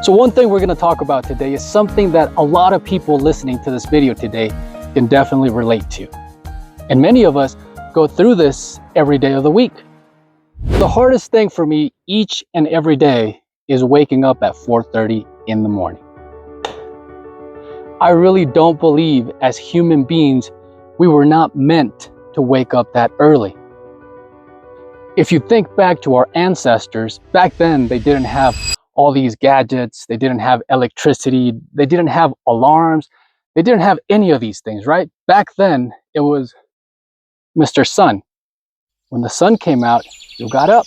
So one thing we're going to talk about today is something that a lot of people listening to this video today can definitely relate to. And many of us go through this every day of the week. The hardest thing for me each and every day is waking up at 4:30 in the morning. I really don't believe as human beings, we were not meant to wake up that early. If you think back to our ancestors, back then they didn't have all these gadgets, they didn't have electricity, they didn't have alarms, they didn't have any of these things, right? Back then, it was Mr. Sun. When the sun came out, you got up.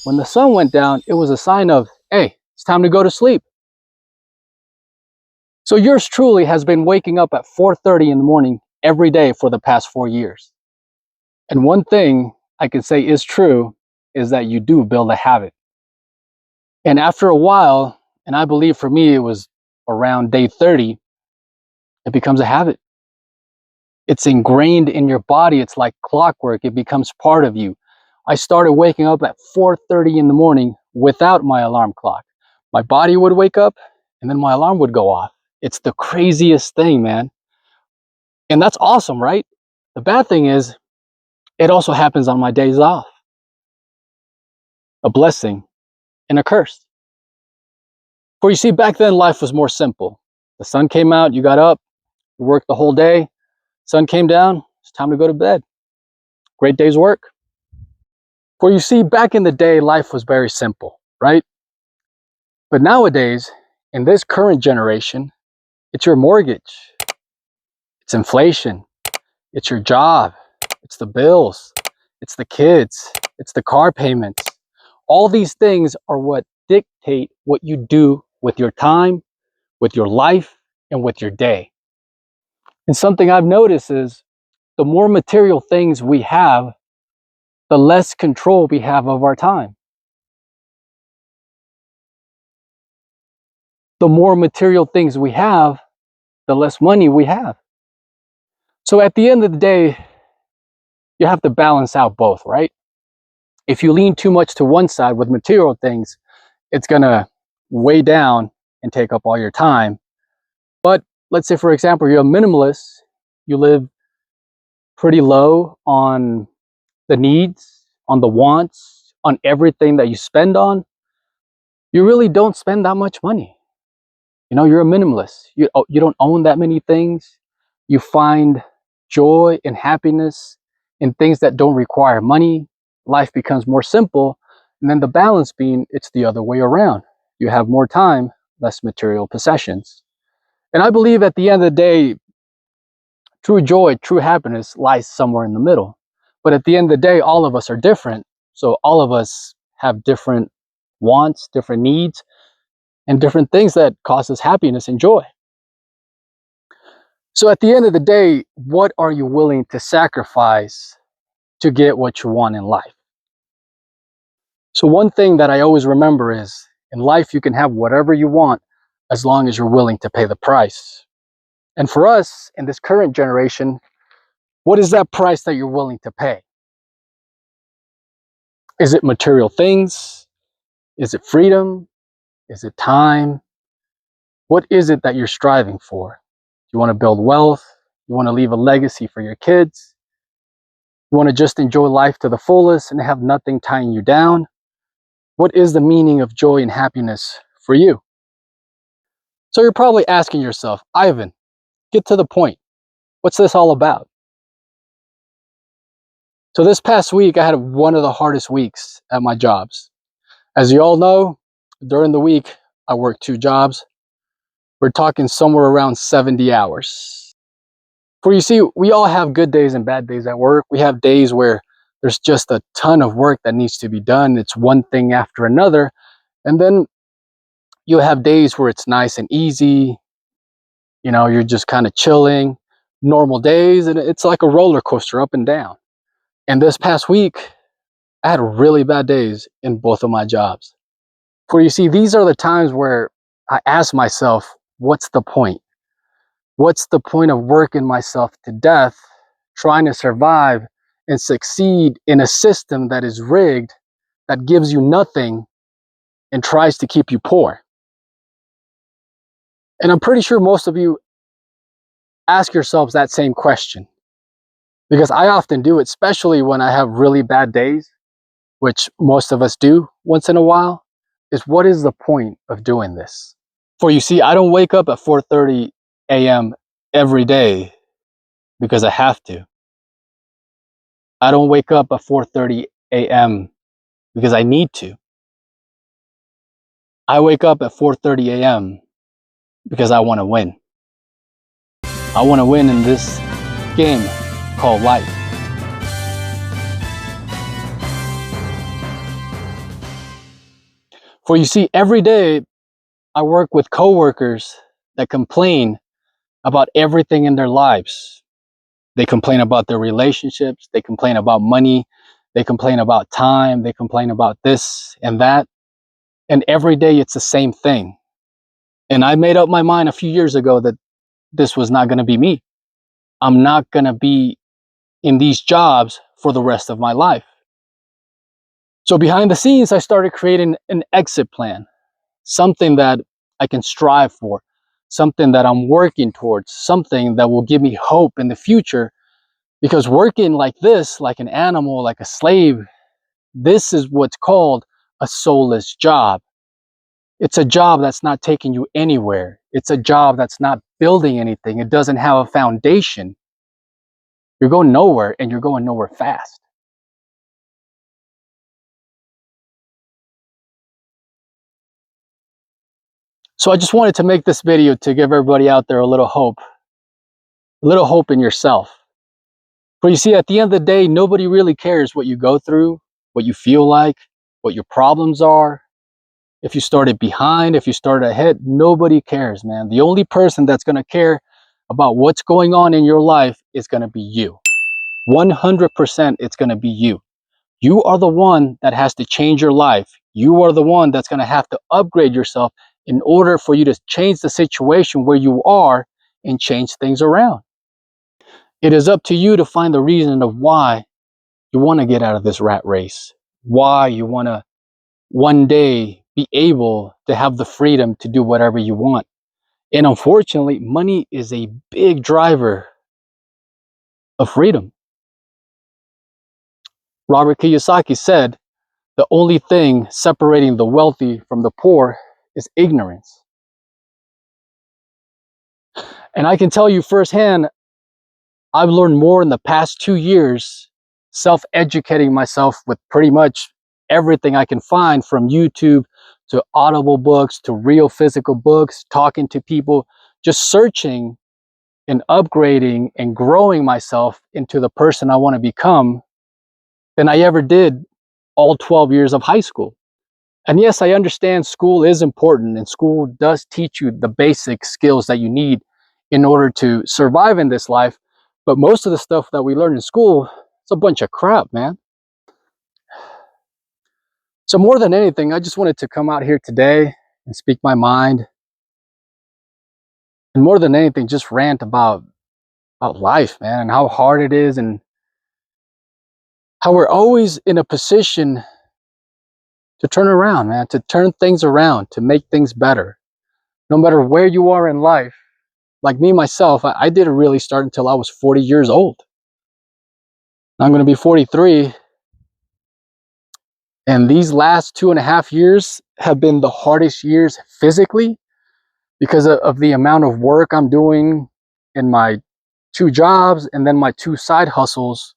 When the sun went down, it was a sign of, hey, it's time to go to sleep. So yours truly has been waking up at 4:30 in the morning every day for the past 4 years. And one thing I can say is true is that you do build a habit. And after a while, and I believe for me it was around day 30, it becomes a habit. It's ingrained in your body. It's like clockwork. It becomes part of you. I started waking up at 4:30 in the morning without my alarm clock. My body would wake up and then my alarm would go off. It's the craziest thing, man. And that's awesome, right? The bad thing is, it also happens on my days off. A blessing and a curse. For you see, back then life was more simple. The sun came out, you got up, you worked the whole day. Sun came down, it's time to go to bed. Great day's work. For you see, back in the day, life was very simple, right? But nowadays, in this current generation, it's your mortgage, it's inflation, it's your job, it's the bills, it's the kids, it's the car payments. All these things are what dictate what you do with your time, with your life, and with your day. And something I've noticed is the more material things we have, the less control we have of our time. The more material things we have, the less money we have. So at the end of the day, you have to balance out both, right? If you lean too much to one side with material things, it's gonna weigh down and take up all your time. But let's say, for example, you're a minimalist, you live pretty low on the needs, on the wants, on everything that you spend on, you really don't spend that much money. You know, you're a minimalist. You don't own that many things. You find joy and happiness in things that don't require money. Life becomes more simple. And then the balance being, it's the other way around. You have more time, less material possessions. And I believe at the end of the day, true joy, true happiness lies somewhere in the middle. But at the end of the day, all of us are different. So all of us have different wants, different needs, and different things that cause us happiness and joy. So at the end of the day, what are you willing to sacrifice to get what you want in life? So one thing that I always remember is, in life you can have whatever you want as long as you're willing to pay the price. And for us, in this current generation, what is that price that you're willing to pay? Is it material things? Is it freedom? Is it time? What is it that you're striving for? You want to build wealth? You want to leave a legacy for your kids? You want to just enjoy life to the fullest and have nothing tying you down? What is the meaning of joy and happiness for you? So you're probably asking yourself, Ivan, get to the point. What's this all about? So this past week, I had one of the hardest weeks at my jobs. As you all know, during the week, I work 2 jobs. We're talking somewhere around 70 hours. For you see, we all have good days and bad days at work. We have days where there's just a ton of work that needs to be done. It's one thing after another. And then you have days where it's nice and easy. You know, you're just kind of chilling, normal days, and it's like a roller coaster up and down. And this past week, I had really bad days in both of my jobs. For you see, these are the times where I ask myself, what's the point? What's the point of working myself to death, trying to survive and succeed in a system that is rigged, that gives you nothing and tries to keep you poor? And I'm pretty sure most of you ask yourselves that same question, because I often do it, especially when I have really bad days, which most of us do once in a while, is what is the point of doing this? For you see, I don't wake up at 4:30 a.m. every day because I have to. I don't wake up at 4:30 a.m. because I need to. I wake up at 4:30 a.m. because I want to win. I want to win in this game called life. For you see, every day I work with coworkers that complain about everything in their lives. They complain about their relationships, they complain about money, they complain about time, they complain about this and that. And every day it's the same thing. And I made up my mind a few years ago that this was not going to be me. I'm not going to be in these jobs for the rest of my life. So behind the scenes, I started creating an exit plan, something that I can strive for, something that I'm working towards, something that will give me hope in the future. Because working like this, like an animal, like a slave, this is what's called a soulless job. It's a job that's not taking you anywhere. It's a job that's not building anything. It doesn't have a foundation. You're going nowhere, and you're going nowhere fast. So I just wanted to make this video to give everybody out there a little hope in yourself. For you see, at the end of the day, nobody really cares what you go through, what you feel like, what your problems are. If you started behind, if you started ahead, nobody cares, man. The only person that's going to care about what's going on in your life is going to be you. 100% it's going to be you. You are the one that has to change your life. You are the one that's going to have to upgrade yourself in order for you to change the situation where you are and change things around. It is up to you to find the reason of why you want to get out of this rat race, why you want to one day be able to have the freedom to do whatever you want. And unfortunately, money is a big driver of freedom. Robert Kiyosaki said, the only thing separating the wealthy from the poor is ignorance. And I can tell you firsthand, I've learned more in the past 2 years self-educating myself with pretty much everything I can find, from YouTube to Audible books to real physical books, talking to people, just searching and upgrading and growing myself into the person I want to become than I ever did all 12 years of high school. And yes, I understand school is important, and school does teach you the basic skills that you need in order to survive in this life. But most of the stuff that we learn in school, it's a bunch of crap, man. So more than anything, I just wanted to come out here today and speak my mind. And more than anything, just rant about life, man, and how hard it is, and how we're always in a position to turn around, man, to turn things around, to make things better. No matter where you are in life, like me, myself, I didn't really start until I was 40 years old. I'm going to be 43. And these last 2.5 years have been the hardest years physically, because of the amount of work I'm doing in my 2 jobs and then my 2 side hustles.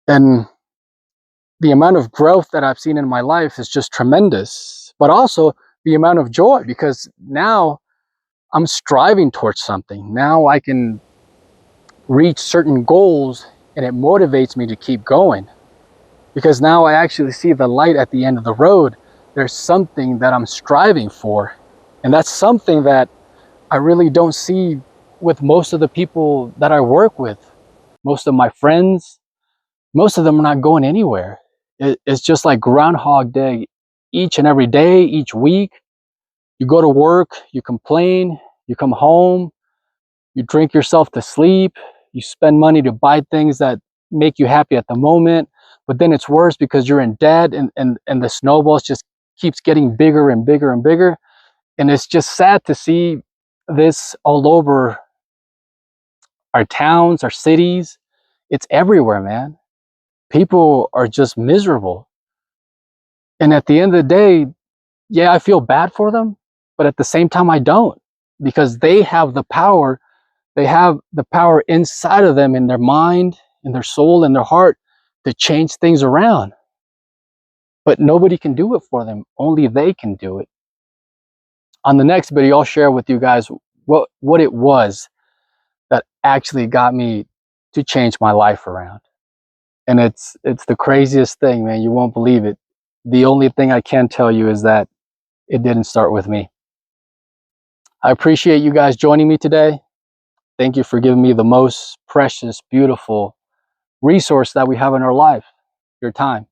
And the amount of growth that I've seen in my life is just tremendous. But also the amount of joy, because now I'm striving towards something. Now I can reach certain goals, and it motivates me to keep going, because now I actually see the light at the end of the road. There's something that I'm striving for, and that's something that I really don't see with most of the people that I work with. Most of my friends, most of them are not going anywhere. It's just like Groundhog Day. Each and every day, each week, you go to work, you complain, you come home, you drink yourself to sleep, you spend money to buy things that make you happy at the moment, but then it's worse because you're in debt, and the snowballs just keeps getting bigger and bigger and bigger. And it's just sad to see this all over our towns, our cities. It's everywhere, man. People are just miserable. And at the end of the day, yeah, I feel bad for them, but at the same time, I don't, because they have the power. They have the power inside of them, in their mind, in their soul, in their heart, to change things around. But nobody can do it for them. Only they can do it. On the next video, I'll share with you guys what it was that actually got me to change my life around. And it's the craziest thing, man. You won't believe it. The only thing I can tell you is that it didn't start with me. I appreciate you guys joining me today. Thank you for giving me the most precious, beautiful resource that we have in our life, your time.